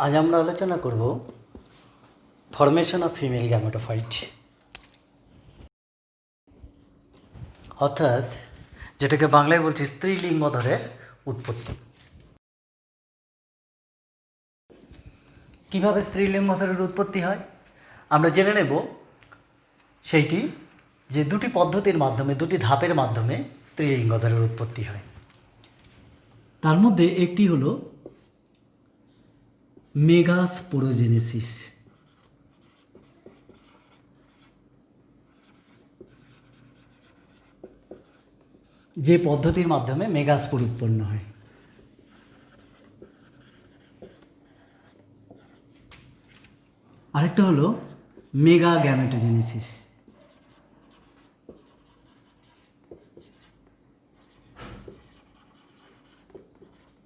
আজ আমরা আলোচনা করব ফরমেশন অফ ফিমেল গ্যামেটোফাইট, অর্থাৎ যেটাকে বাংলায় বলছি স্ত্রীলিঙ্গধরের উৎপত্তি। কিভাবে স্ত্রীলিঙ্গধরের উৎপত্তি হয় আমরা জেনে নেব। সেইটি যে দুটি পদ্ধতির মাধ্যমে, দুটি ধাপের মাধ্যমে স্ত্রীলিঙ্গধরের উৎপত্তি হয়। তার মধ্যে একটি হলো মেগাস্পোরোজেনেসিস। যে পদ্ধতির মাধ্যমে মেগাস্পোর উৎপন্ন হয়। আরেকটা হলো মেগা গ্যামেটোজেনেসিস।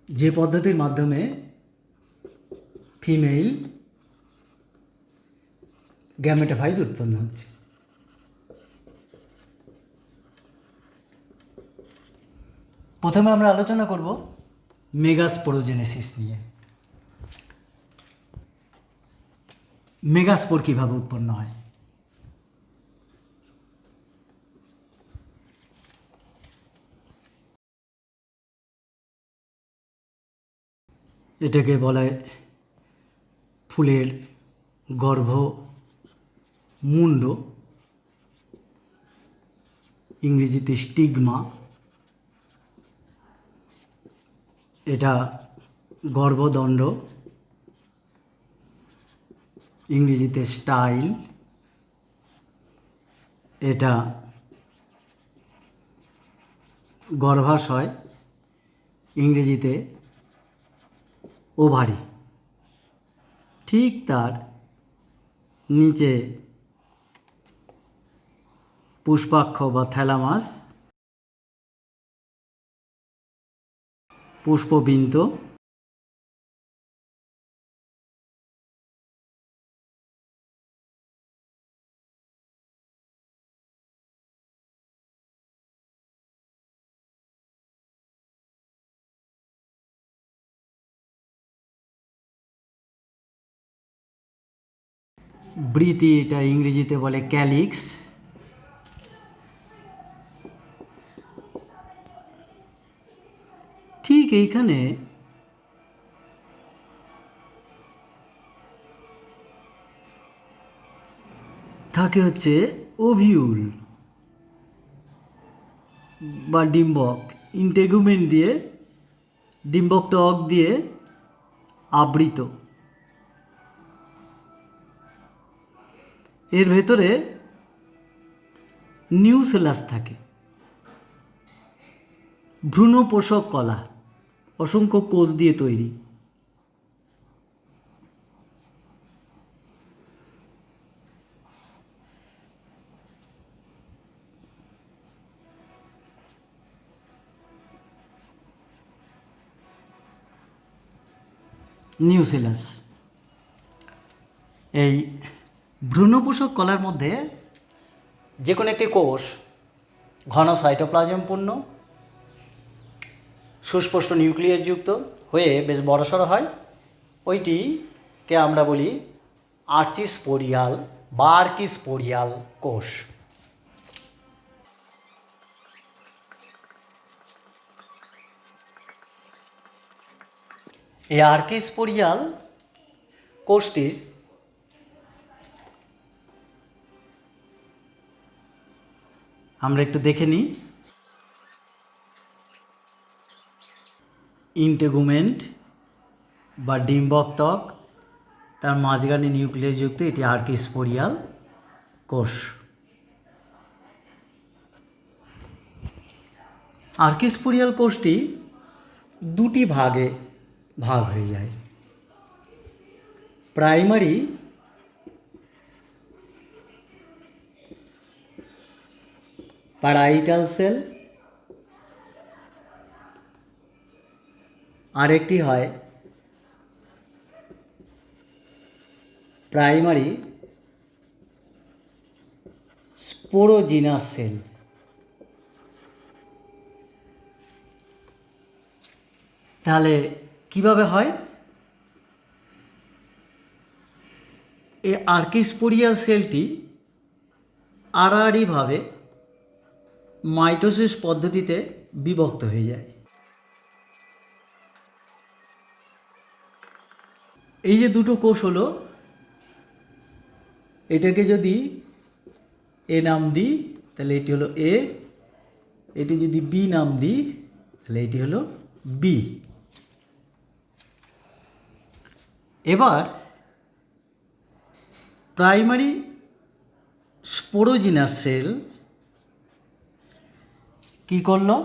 যে পদ্ধতির মাধ্যমে ফিমেল গ্যামেটোফাইট উৎপন্ন হচ্ছে। প্রথমে আমরা আলোচনা করব মেগাস্পোরোজেনেসিস নিয়ে। মেগাস্পোর কিভাবে উৎপন্ন হয়? এটাকে বলা হয় ফুলের গর্ভমুণ্ড, ইংরেজিতে স্টিগমা। এটা গর্ভদণ্ড, ইংরেজিতে স্টাইল। এটা গর্ভাশয়, ইংরেজিতে ওভারি। ঠিক তার নিচে পুষ্পাক্ষ বা থ্যালামাস, পুষ্পবিন্ত, বৃতি, এটা ইংরেজিতে বলে ক্যালিক্স। ঠিক এইখানে থাকে হচ্ছে ওভিউল বা ডিম্বক। ইন্টেগুমেন্ট দিয়ে, ডিম্বকটা অক দিয়ে আবৃত। এর ভেতরে নিউসেলাস থাকে, ভ্রূণপোষক কলা, অসংখ্য কোষ দিয়ে তৈরি। নিউসেলাস। এই ভ্রূণপোষক কলার মধ্যে যে কোনো একটি কোষ ঘন সাইটোপ্লাজমপূর্ণ, সুস্পষ্ট নিউক্লিয়াসযুক্ত হয়ে বেশ বড়সড় হয়। ওইটিকে আমরা বলি আর্চিস্পোরিয়াল বা আর্কিস্পোরিয়াল কোষ। এই আর্কিস্পোরিয়াল কোষটির আমরা একটু দেখে নিই। ইন্টেগুমেন্ট বা ডিম্বক ত্বক, তার মাঝখানে নিউক্লিয়াসযুক্ত, এটি আর্কিস্পোরিয়াল কোষ। আর্কিস্পোরিয়াল কোষটি দুটি ভাগে ভাগ হয়ে যায়। প্রাইমারি প্যারাইটাল সেল, আরেকটি হয় প্রাইমারি স্পোরোজিনাস সেল। তাহলে কিভাবে হয়? আর্কিস্পোরিয়াল সেলটি আড়াআড়িভাবে মাইটোসিস পদ্ধতিতে বিভক্ত হয়ে যায়। এই যে দুটো কোষ হলো, এটাকে যদি এ নাম দিই তাহলে এটি হলো এ, এটি যদি বি নাম দিই তাহলে এটি হলো বি। এবার প্রাইমারি স্পোরোজিনাস সেল কি করলো,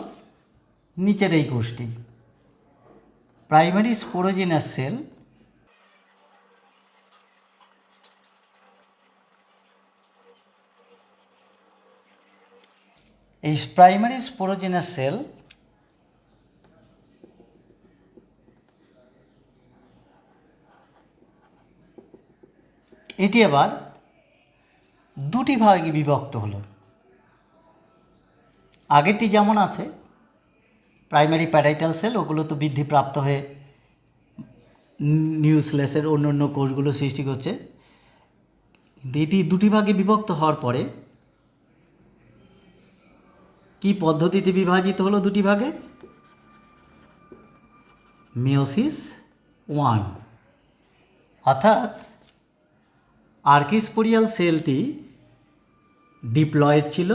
নিচের এই কোষটি প্রাইমারি স্পোরোজিনাস সেল এই প্রাইমারি স্পোরোজিনাস সেল এটি আবার দুটি ভাগে বিভক্ত হলো। আগেরটি যেমন আছে প্রাইমারি প্যারাইটাল সেল, ওগুলো তো বৃদ্ধিপ্রাপ্ত হয়ে নিউক্লিয়াসের অন্য অন্য কোষগুলো সৃষ্টি করছে। এটি দুটি ভাগে বিভক্ত হওয়ার পরে কি পদ্ধতিতে বিভাজিত হলো দুটি ভাগে? মিওসিস 1। অর্থাৎ আর্কিস্পোরিয়াল সেলটি ডিপ্লয়েড ছিল,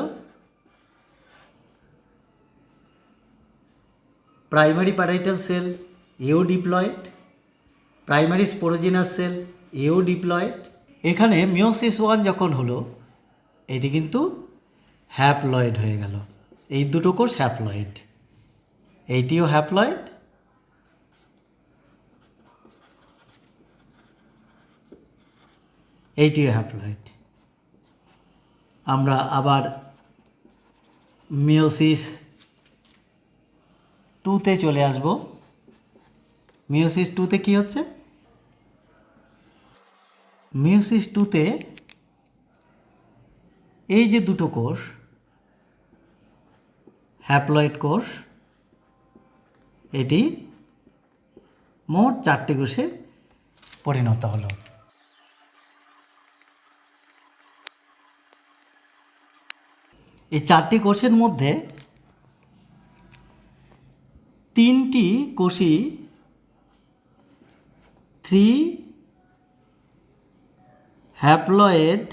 প্রাইমারি প্যারাইটাল সেল এও ডিপ্লয়েড, প্রাইমারি স্পোরোজিনাস সেল এও ডিপ্লয়েড। এখানে মিওসিস 1 যখন হলো এটি কিন্তু হ্যাপ্লয়েড হয়ে গেল। এই দুটো কোষ হ্যাপ্লয়েড, এইটিও হ্যাপ্লয়েড, এইটিও হ্যাপ্লয়েড। আমরা আবার মিওসিস 2-তে চলে আসব। মিওসিস 2-তে কী হচ্ছে? মিওসিস 2-তে এই যে দুটো কোষ হ্যাপ্লয়েড কোষ, এটি মোট 4টি কোষে পরিণত হলো। এই 4টি কোষের মধ্যে 3টি কোষই 3 হ্যাপ্লয়েড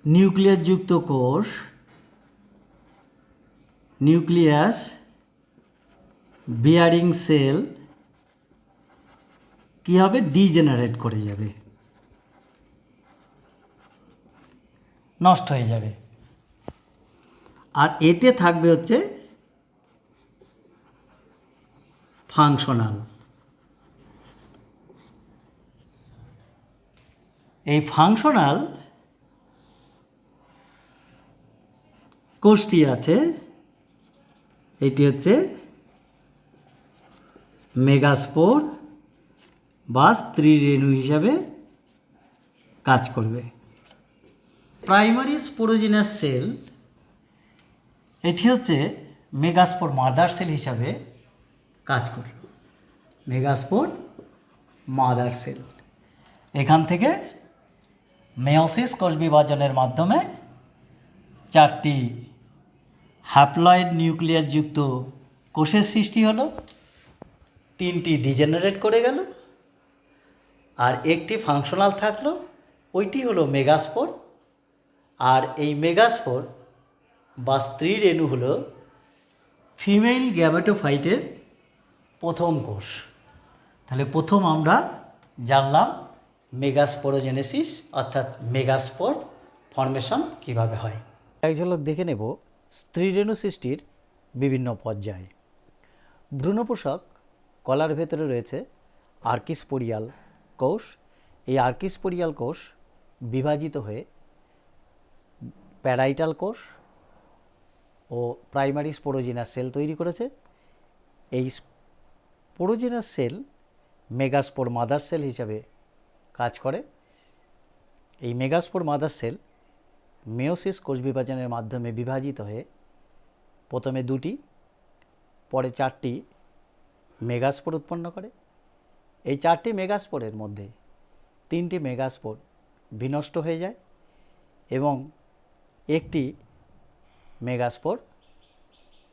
নিউক্লিয়াসযুক্ত কোষ নিউক্লিয়াস বিয়ারিং সেল কী হবে? ডিজেনারেট করে যাবে, নষ্ট হয়ে যাবে। আর এতে থাকবে হচ্ছে ফাংশনাল। এই ফাংশনাল কোষটি আছে, এটি হচ্ছে মেগাস্পোর বা স্ত্রীরেণু হিসাবে কাজ করবে। প্রাইমারি স্পোরোজিনাস সেল এটি হচ্ছে মেগাস্পোর মাদার সেল হিসাবে কাজ করল। মেগাস্পোর মাদার সেল এখান থেকে মেয়োসিস কোষ বিভাজনের মাধ্যমে 4টি হ্যাপ্লয়েড নিউক্লিয়াসযুক্ত কোষের সৃষ্টি হলো, 3টি ডিজেনারেট করে গেল, আর একটি ফাংশনাল থাকলো, ওইটি হলো মেগাস্পোর। আর এই মেগাস্পোর বা স্ত্রীরেণু হলো ফিমেল গ্যামেটোফাইটের প্রথম কোষ। তাহলে প্রথম আমরা জানলাম মেগাস্পোরোজেনেসিস অর্থাৎ মেগাস্পোর ফর্মেশন কিভাবে হয়। এক ঝলক দেখে নেব স্ত্রীরেণু সৃষ্টির বিভিন্ন পর্যায়। ভ্রূণপোষক কলার ভেতরে রয়েছে আর্কিস্পোরিয়াল কোষ। এই আর্কিস্পোরিয়াল কোষ বিভাজিত হয়ে প্যারাইটাল কোষ ও প্রাইমারি স্পোরোজিনাস সেল তৈরি করেছে। এই স্পোরোজিনাস সেল মেগাস্পোর মাদার সেল হিসাবে কাজ করে। এই মেগাস্পোর মাদার সেল মেয়োসিস কোষ বিভাজনের মাধ্যমে বিভাজিত হয়ে প্রথমে 2টি, পরে 4টি মেগাস্পোর উৎপন্ন করে। এই 4টি মেগাস্পোরের মধ্যে 3টি মেগাস্পোর বিনষ্ট হয়ে যায় এবং একটি মেগাস্পোর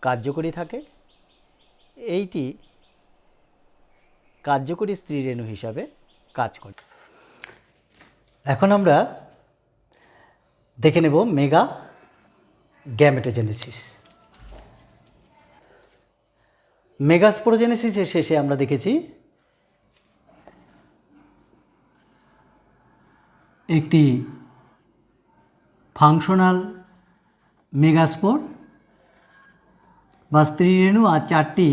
কার্যকরী থাকে। এইটি কার্যকরী স্ত্রীরেণু হিসাবে কাজ করে। এখন আমরা দেখে নেব মেগা গ্যামেটোজেনেসিস। মেগাস্পোরোজেনেসিসের শেষে আমরা দেখেছি একটি ফাংশনাল মেগাস্পোর বা স্ত্রীরেণু আর 4টি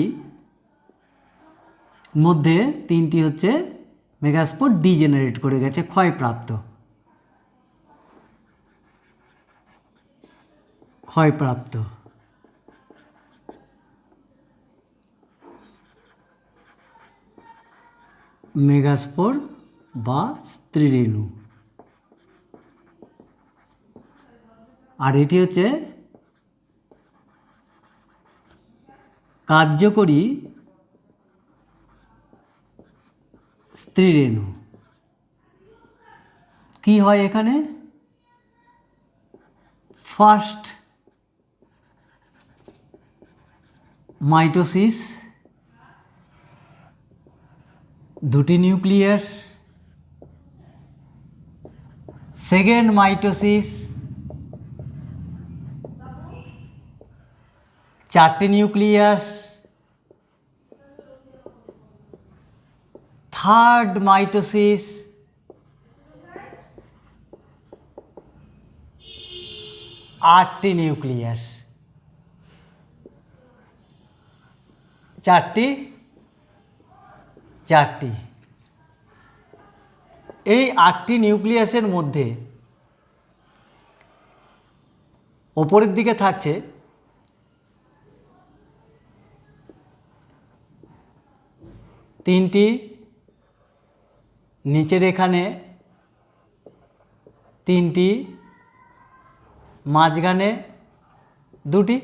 মধ্যে 3টি হচ্ছে মেগাস্পোর ডিজেনারেট করে গেছে, ক্ষয়প্রাপ্ত। মেগাস্পোর বা স্ত্রীরেণু। আর এটি হচ্ছে কার্যকরী স্ত্রীরেণু। কি হয় এখানে? ফার্স্ট মাইটোসিস, 2টি নিউক্লিয়াস। সেকেন্ড মাইটোসিস, 4টি নিউক্লিয়াস। থার্ড মাইটোসিস, 8টি নিউক্লিয়াস। 4টি এই 8টি নিউক্লিয়াসের মধ্যে ওপরের দিকে থাকছে 3টি, নিচের এখানে 3টি, মাঝখানে 2টি।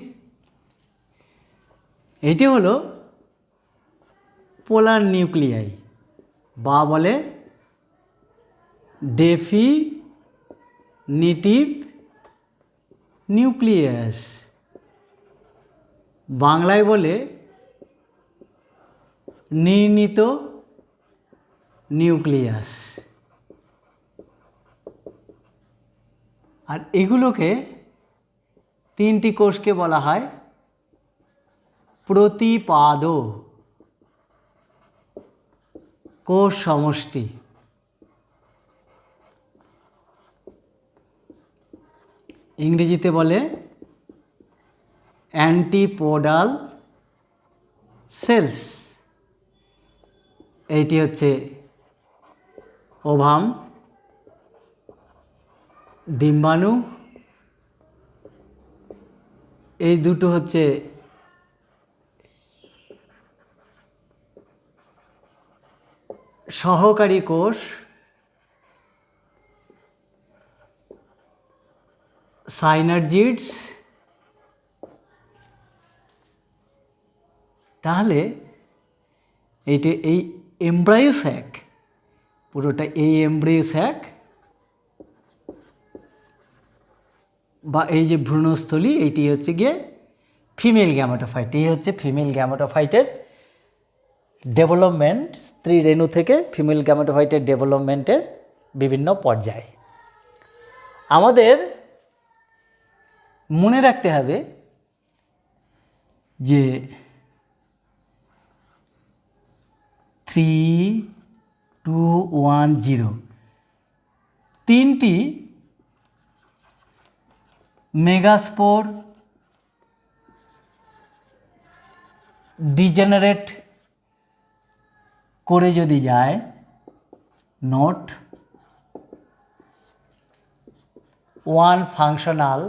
এটি হলো পোলার নিউক্লিয়াই বা বলে ডেফিনিটিভ নিউক্লিয়াস, বাংলায় বলে নির্ণীত নিউক্লিয়াস। আর এগুলোকে 3টি কোষকে বলা হয় প্রতিপাদ কোষ সমষ্টি। ইংরেজিতে বলে অ্যান্টিপোডাল সেলস। এইটি হচ্ছে ওভাম, ডিম্বাণু। এই দুটো হচ্ছে সহকারী কোষ, সাইনার্জিডস। তাহলে এইটা এই এমব্রায়ো স্যাক, পুরোটা এই এমব্রায়ো স্যাক বা এই যে ভ্রূণস্থলী, এইটি হচ্ছে গিয়ে ফিমেল গ্যামেটোফাইট। এই হচ্ছে ফিমেল গ্যামেটোফাইটের ডেভেলপমেন্ট, স্ত্রী রেণু থেকে ফিমেল গ্যামেটোফাইটের ডেভেলপমেন্টের বিভিন্ন পর্যায়। আমাদের মনে রাখতে হবে যে 3, 2, 1, 0 3টি মেগাস্পোর ডিজেনারেট করে যদি যায়, নোট 1 ফাংশনাল,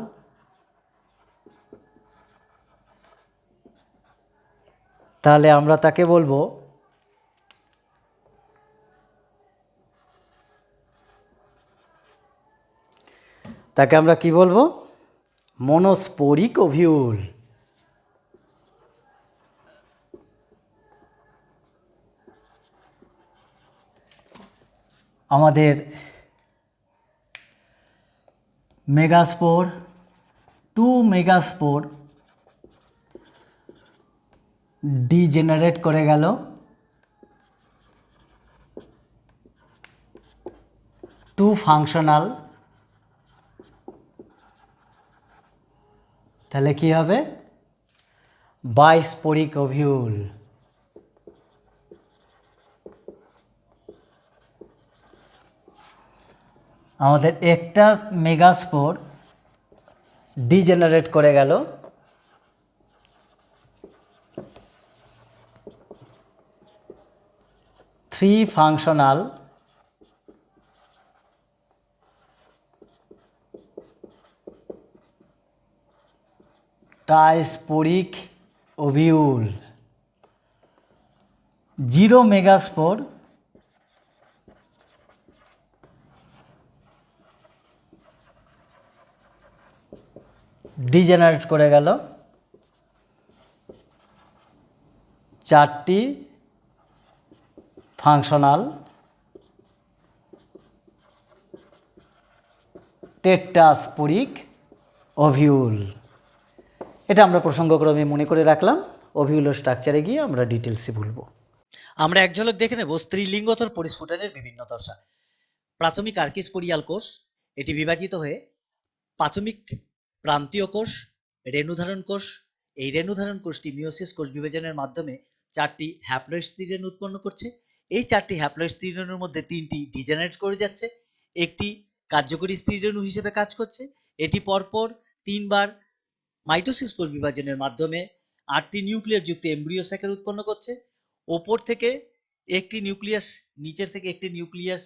তাহলে আমরা তাকে বলবো কি বলবো? মনোস্পোরিক ওভিউল। আমাদের মেগাস্পোর, 2 মেগাস্পোর ডিজেনারেট করে গেল, টু ফাংশনাল, তাহলে কি হবে? বাইস্পোরিক ওভিউল। আমাদের একটা মেগাস্পোর ডিজেনারেট করে গেল, 3 ফাংশনাল ডায়স্পোরিক ওভিউল। 0 মেগাস্পোর ডিজেনারেট করে গেল, 4টি ফাংশনাল টেট্রাস্পোরিক ওভিউল। এটা আমরা প্রসঙ্গক্রমে মনে করে রাখলাম, ওভিউলের স্ট্রাকচারে গিয়ে আমরা ডিটেলসে বলবো। আমরা এক ঝলক দেখে নেব স্ত্রীলিঙ্গতর পরিস্ফুটনের বিভিন্ন দশা। প্রাথমিক আর্কিস্পোরিয়াল কোষ, এটি বিভাজিত হয়ে প্রাথমিক প্রান্তীয় কোষ, রেণুধারণ কোষ। এই রেণুধারণ কোষটি মিওসিস কোষ বিভাজনের মাধ্যমে 4টি হ্যাপ্লয়েড স্ত্রীরেণু উৎপন্ন করছে। এই 4টি হ্যাপ্লয়েড স্ত্রীরেণুর মধ্যে 3টি ডিজেনারেট করে যাচ্ছে, একটি কার্যকরী স্ত্রীরেণু হিসেবে কাজ করছে। এটি পরপর 3 বার মাইটোসিস কোষ বিভাজনের মাধ্যমে 8টি নিউক্লিয়াস যুক্ত এমব্রিও স্যাকের উৎপন্ন করছে। ওপর থেকে একটি নিউক্লিয়াস, নিচের থেকে একটি নিউক্লিয়াস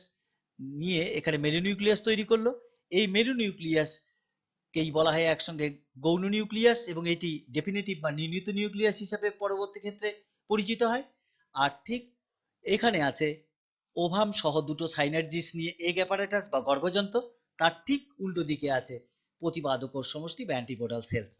নিয়ে এখানে মেরুনিউক্লিয়াস তৈরি করলো। এই মেরুনিউক্লিয়াসকেই বলা হয় একসঙ্গে গৌণ নিউক্লিয়াস, এবং এটি ডেফিনেটিভ বা নির্ণীত নিউক্লিয়াস হিসাবে পরবর্তী ক্ষেত্রে পরিচিত হয়। আর ঠিক এখানে আছে ওভাম সহ 2টো সাইনার্জিস নিয়ে এগ অ্যাপারেটাস বা গর্ভযন্ত্র। তার ঠিক উল্টো দিকে আছে প্রতিপাদক কোষ সমষ্টি বা অ্যান্টিপোডাল সেলস।